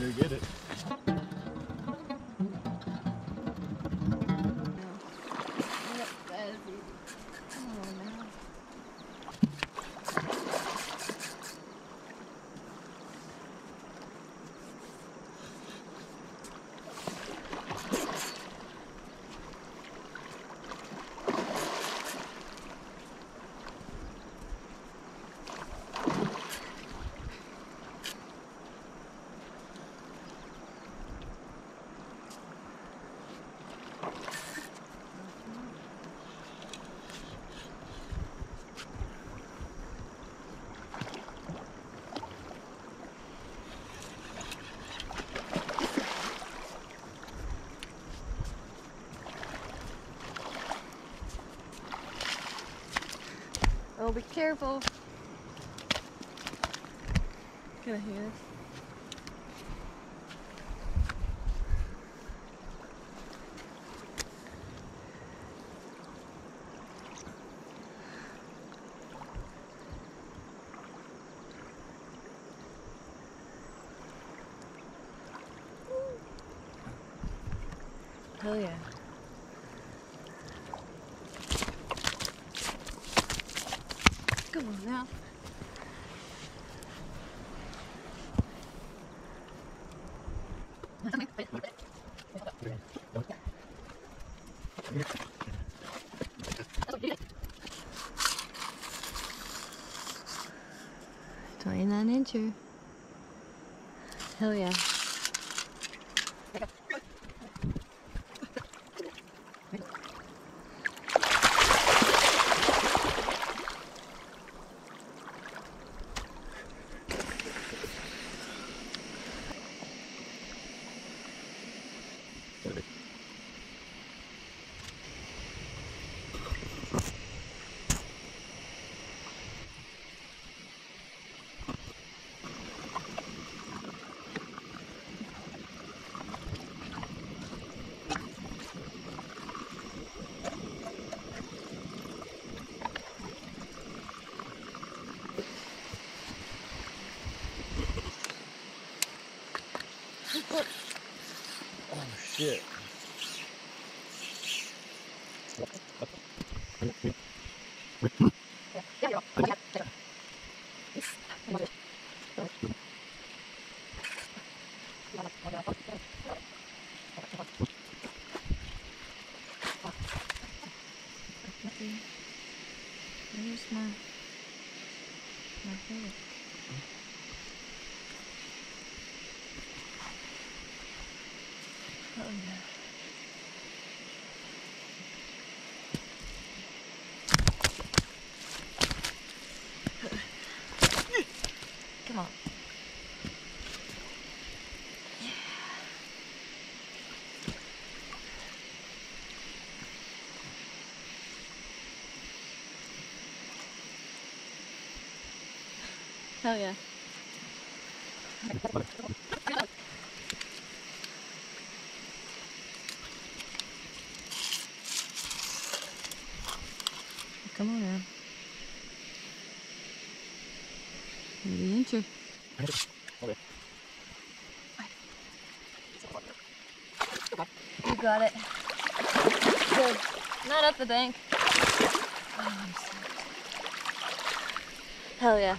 better get it. Oh, be careful. Get ahead. Hell yeah. Come on now. $29-incher. Hell yeah. Oh shit. Where's my hook? Oh yeah. Come on. Yeah. Hell yeah. Come on now. 80-incher. You got it. Good. Not up the bank. Oh, I'm so... Hell yeah.